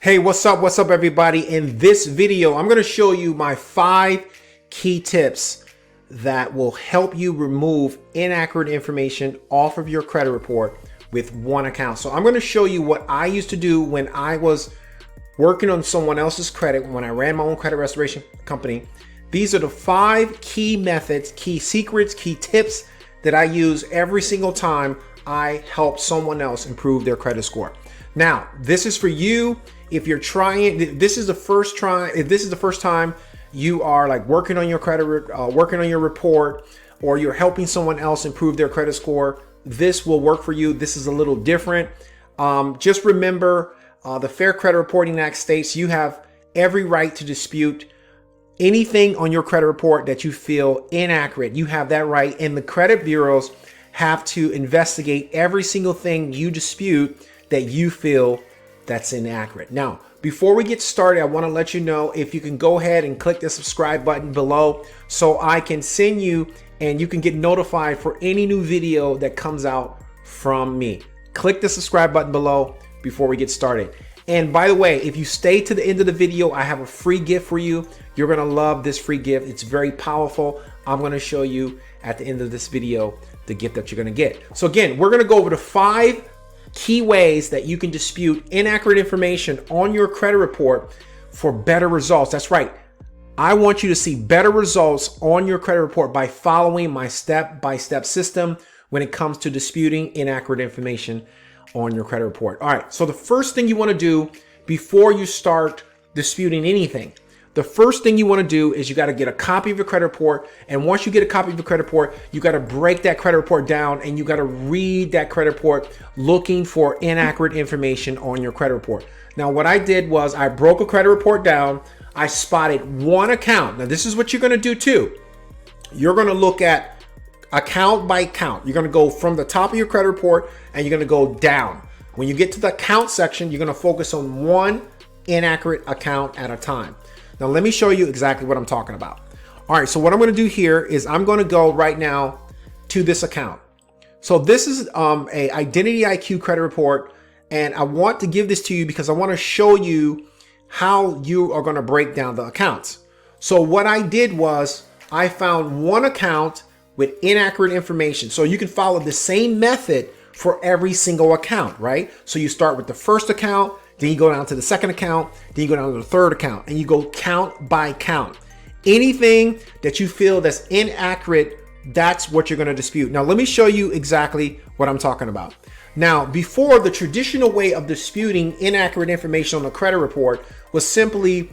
Hey, what's up everybody? In this video, I'm going to show you my 5 key tips that will help you remove inaccurate information off of your credit report with one account. So I'm going to show you what I used to do when I was working on someone else's credit, when I ran my own credit restoration company. These are the 5 key methods, key secrets, key tips that I use every single time I help someone else improve their credit score. Now, this is for you. If you're trying, this is the first try. If this is the first time you are like working on your credit, working on your report, or you're helping someone else improve their credit score, this will work for you. This is a little different. Just remember, the Fair Credit Reporting Act states you have every right to dispute anything on your credit report that you feel inaccurate. You have that right, and the credit bureaus have to investigate every single thing you dispute that you feel that's inaccurate. Now, before we get started, I want to let you know if you can go ahead and click the subscribe button below so I can send you and you can get notified for any new video that comes out from me. Click the subscribe button below before we get started. And by the way, if you stay to the end of the video, I have a free gift for you. You're going to love this free gift. It's very powerful. I'm going to show you at the end of this video the gift that you're going to get. So again, we're going to go over the 5 key ways that you can dispute inaccurate information on your credit report for better results. That's right. I want you to see better results on your credit report by following my step-by-step system when it comes to disputing inaccurate information on your credit report. All right. So the first thing you want to do before you start disputing anything, the first thing you want to do is you got to get a copy of your credit report. And once you get a copy of your credit report, you got to break that credit report down and you got to read that credit report looking for inaccurate information on your credit report. Now, what I did was I broke a credit report down. I spotted one account. Now, this is what you're going to do too. You're going to look at account by account. You're going to go from the top of your credit report and you're going to go down. When you get to the account section, you're going to focus on one inaccurate account at a time. Now, let me show you exactly what I'm talking about. All right, so what I'm going to do here is I'm going to go right now to this account. So this is a Identity IQ credit report, and I want to give this to you because I want to show you how you are going to break down the accounts. So what I did was I found one account with inaccurate information. So you can follow the same method for every single account, right? So you start with the first account, then you go down to the second account, then you go down to the third account, and you go count by count. Anything that you feel that's inaccurate, that's what you're going to dispute. Now, let me show you exactly what I'm talking about. Now, before, the traditional way of disputing inaccurate information on a credit report was simply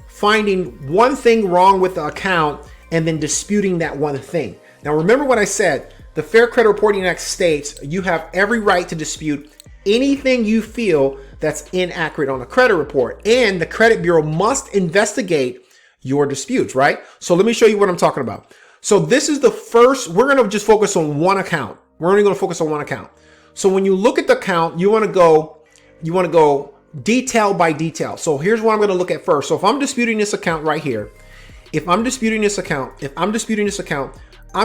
finding one thing wrong with the account and then disputing that one thing. Now, remember what I said. The Fair Credit Reporting Act states you have every right to dispute anything you feel that's inaccurate on a credit report, and the credit bureau must investigate your disputes, right? So let me show you what I'm talking about. So this is the first, we're going to just focus on one account. We're only going to focus on one account. So when you look at the account, you want to go detail by detail. So here's what I'm going to look at first. So if I'm disputing this account right here, I'm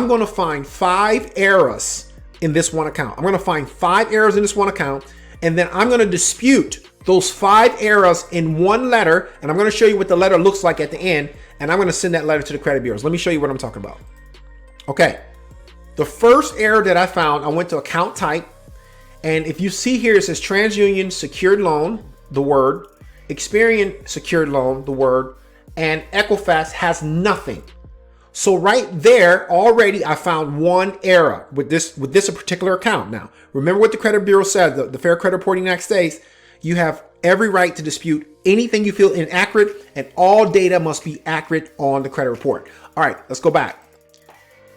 going to find 5 errors in this one account. I'm going to find 5 errors in this one account, and then I'm going to dispute those 5 errors in one letter, and I'm going to show you what the letter looks like at the end, and I'm going to send that letter to the credit bureaus. Let me show you what I'm talking about. Okay, the first error that I found, I went to account type, and if you see here, it says TransUnion secured loan, the word, Experian secured loan, the word, and Equifax has nothing. So right there, already I found one error with this particular account. Now, remember what the credit bureau said, the Fair Credit Reporting Act states, you have every right to dispute anything you feel inaccurate, and all data must be accurate on the credit report. All right, let's go back.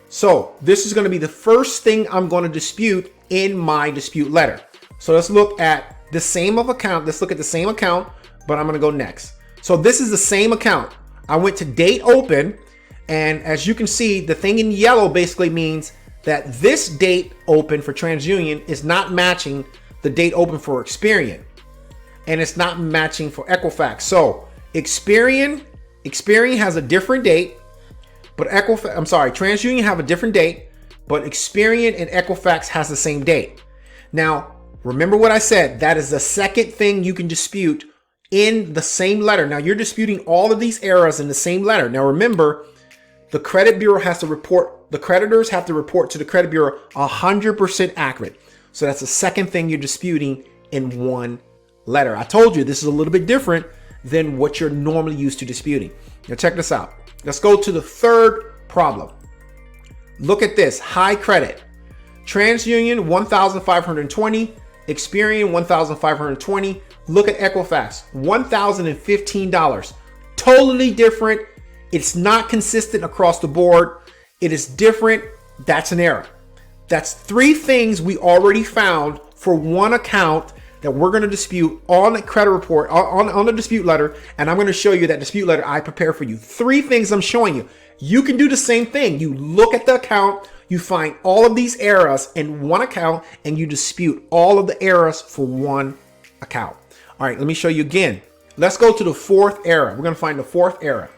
So this is going to be the first thing I'm going to dispute in my dispute letter. So let's look at the same account. Let's look at the same account, but I'm going to go next. So this is the same account. I went to date open. And as you can see, the thing in yellow basically means that this date open for TransUnion is not matching the date open for Experian. And it's not matching for Equifax. So Experian has a different date, but TransUnion have a different date, but Experian and Equifax has the same date. Now, remember what I said, that is the second thing you can dispute in the same letter. Now you're disputing all of these errors in the same letter. Now remember, the credit bureau has to report, the creditors have to report to the credit bureau 100% accurate. So that's the second thing you're disputing in one letter. I told you this is a little bit different than what you're normally used to disputing. Now check this out. Let's go to the third problem. Look at this, high credit. TransUnion 1,520, Experian 1,520. Look at Equifax, $1,015. Totally different. It's not consistent across the board. It is different. That's an error. That's three things we already found for one account that we're going to dispute on the credit report, on the dispute letter. And I'm going to show you that dispute letter I prepared for you. Three things I'm showing you. You can do the same thing. You look at the account, you find all of these errors in one account, and you dispute all of the errors for one account. All right, let me show you again. Let's go to the fourth error. We're going to find the fourth error.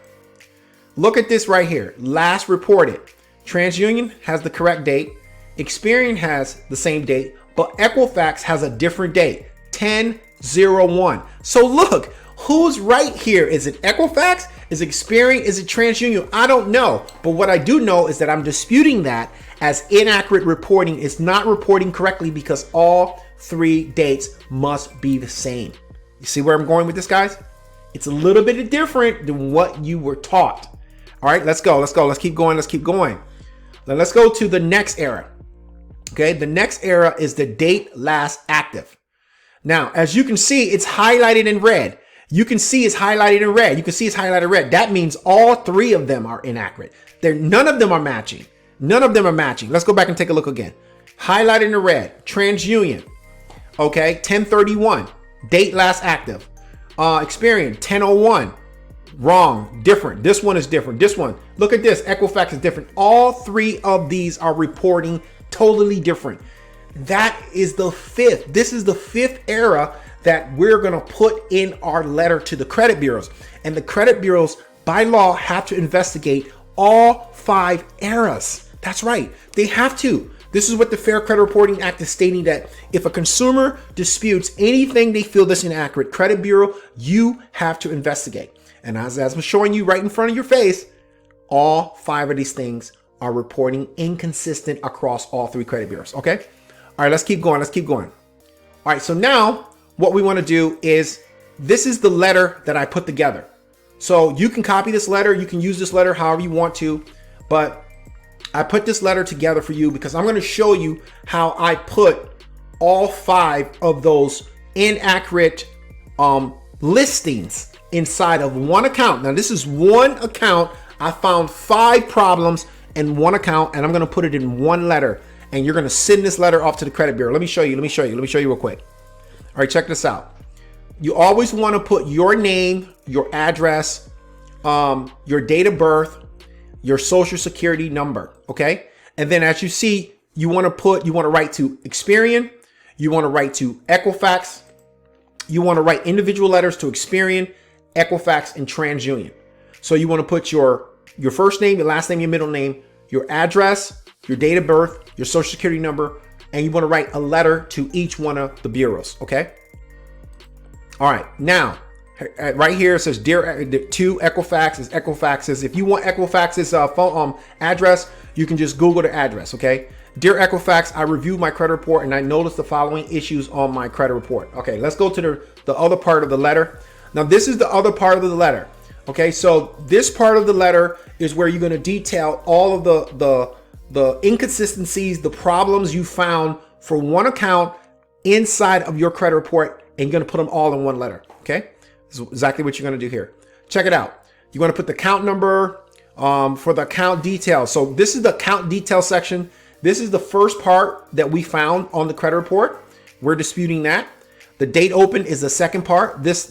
Look at this right here. Last reported. TransUnion has the correct date. Experian has the same date, but Equifax has a different date, 10/01. So look, who's right here? Is it Equifax? Is it Experian? Is it TransUnion? I don't know. But what I do know is that I'm disputing that as inaccurate reporting is not reporting correctly because all three dates must be the same. You see where I'm going with this, guys? It's a little bit different than what you were taught. All right, let's go. Let's keep going. Now let's go to the next error. Okay, the next error is the date last active. Now, as you can see, it's highlighted in red. You can see it's highlighted in red. That means all three of them are inaccurate. None of them are matching. Let's go back and take a look again. Highlighted in red, TransUnion. Okay, 10/31, date last active. Experian, 10/01. Wrong, different. This one is different. This one, look at this. Equifax is different. All three of these are reporting totally different. That is the fifth. This is the fifth error that we're going to put in our letter to the credit bureaus. And the credit bureaus, by law, have to investigate all five errors. That's right. They have to. This is what the Fair Credit Reporting Act is stating, that if a consumer disputes anything they feel that's inaccurate, credit bureau, you have to investigate. And as I'm showing you right in front of your face, all five of these things are reporting inconsistent across all three credit bureaus. Okay. All right, let's keep going. All right. So now what we want to do is, this is the letter that I put together. So you can copy this letter. You can use this letter however you want to, but I put this letter together for you because I'm going to show you how I put all five of those inaccurate listings inside of one account. Now this is one account. I found five problems in one account, and I'm going to put it in one letter, and you're going to send this letter off to the credit bureau. Let me show you real quick. All right, check this out. You always want to put your name, your address, your date of birth, your social security number. Okay. And then as you see, you want to write to Experian. You want to write to Equifax. You want to write individual letters to Experian, Equifax, and TransUnion. So you want to put your first name, your last name, your middle name, your address, your date of birth, your social security number, and you want to write a letter to each one of the bureaus. Okay. All right. Now, right here it says dear to Equifax is Equifax's. If you want Equifax's phone address, you can just Google the address. Okay. Dear Equifax, I reviewed my credit report and I noticed the following issues on my credit report. Okay, let's go to the other part of the letter. Now, this is the other part of the letter. Okay, so this part of the letter is where you're going to detail all of the inconsistencies, the problems you found for one account inside of your credit report, and you're going to put them all in one letter. Okay, this is exactly what you're going to do here. Check it out. You're going to put the account number for the account details. So this is the account detail section. This is the first part that we found on the credit report. We're disputing that. The date open is the second part. This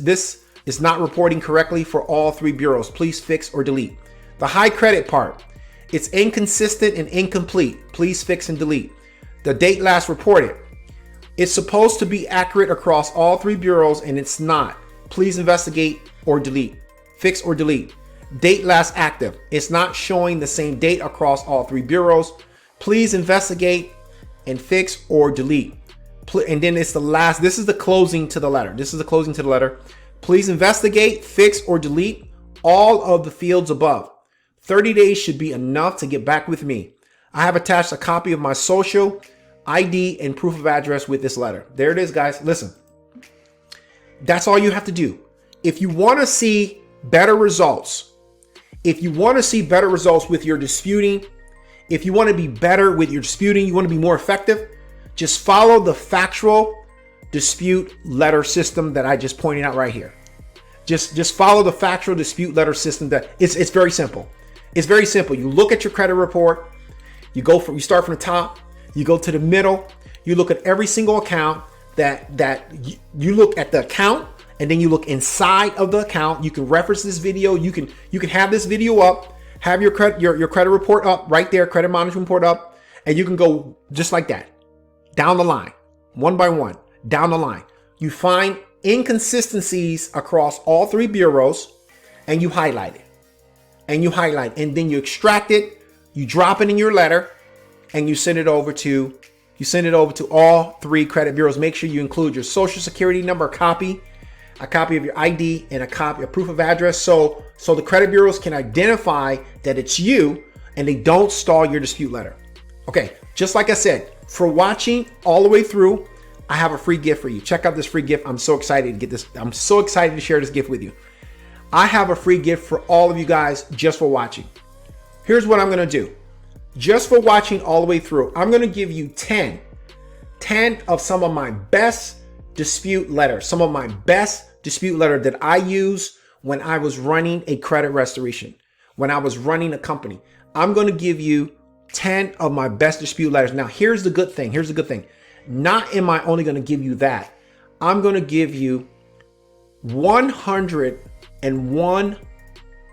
is not reporting correctly for all three bureaus. Please fix or delete. The high credit part, it's inconsistent and incomplete. Please fix and delete. The date last reported, it's supposed to be accurate across all three bureaus and it's not. Please investigate or delete. Fix or delete. Date last active, it's not showing the same date across all three bureaus. Please investigate and fix or delete. And then it's the last, this is the closing to the letter. Please investigate, fix, or delete all of the fields above. 30 days should be enough to get back with me. I have attached a copy of my social, ID, and proof of address with this letter. There it is, guys. Listen, that's all you have to do. If you want to see better results, if you want to see better results with your disputing, if you want to be better with your disputing, you want to be more effective, just follow the Factual dispute letter system that I just pointed out right here. Just follow the Factual dispute letter system. That it's very simple. It's very simple. You look at your credit report, you start from the top, you go to the middle, you look at every single account you look at the account, and then you look inside of the account. You can reference this video. You can have this video up, have your credit report up right there, credit monitoring report up, and you can go just like that down the line, one by one, down the line. You find inconsistencies across all three bureaus, and you highlight it. And then you extract it, you drop it in your letter, and you send it over to all three credit bureaus. Make sure you include your social security number, a copy of your ID, and a proof of address, so the credit bureaus can identify that it's you and they don't stall your dispute letter. Okay, just like I said, for watching all the way through, I have a free gift for you. Check out this free gift. I'm so excited to get this. I'm so excited to share this gift with you. I have a free gift for all of you guys just for watching. Here's what I'm going to do. Just for watching all the way through, I'm going to give you 10 of some of my best dispute letters, some of my best dispute letter that I use when I was running a credit restoration, when I was running a company. I'm going to give you 10 of my best dispute letters. Now, here's the good thing. Not am I only going to give you that. I'm going to give you 101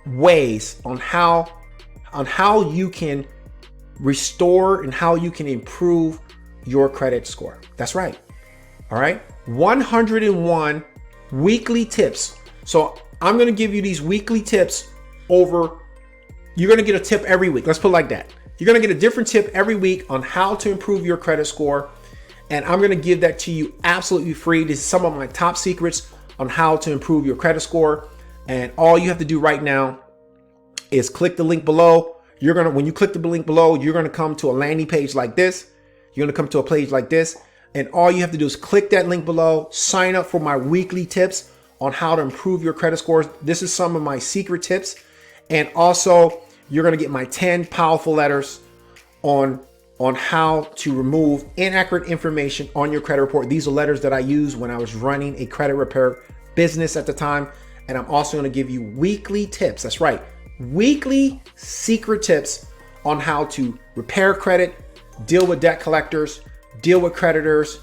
ways on how you can restore and how you can improve your credit score. That's right. All right. 101 weekly tips. So I'm going to give you these weekly tips you're going to get a tip every week. Let's put it like that. You're going to get a different tip every week on how to improve your credit score. And I'm going to give that to you absolutely free. This is some of my top secrets on how to improve your credit score. And all you have to do right now is click the link below. When you click the link below, you're going to come to a landing page like this. You're going to come to a page like this. And all you have to do is click that link below, sign up for my weekly tips on how to improve your credit scores. This is some of my secret tips. And also, you're going to get my 10 powerful letters on how to remove inaccurate information on your credit report. These are letters that I used when I was running a credit repair business at the time. And I'm also going to give you weekly tips. That's right. Weekly secret tips on how to repair credit, deal with debt collectors, deal with creditors,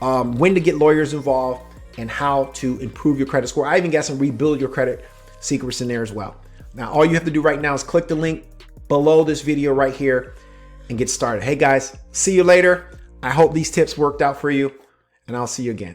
when to get lawyers involved, and how to improve your credit score. I even got some rebuild your credit secrets in there as well. Now, all you have to do right now is click the link below this video right here and get started. Hey guys, see you later. I hope these tips worked out for you, and I'll see you again.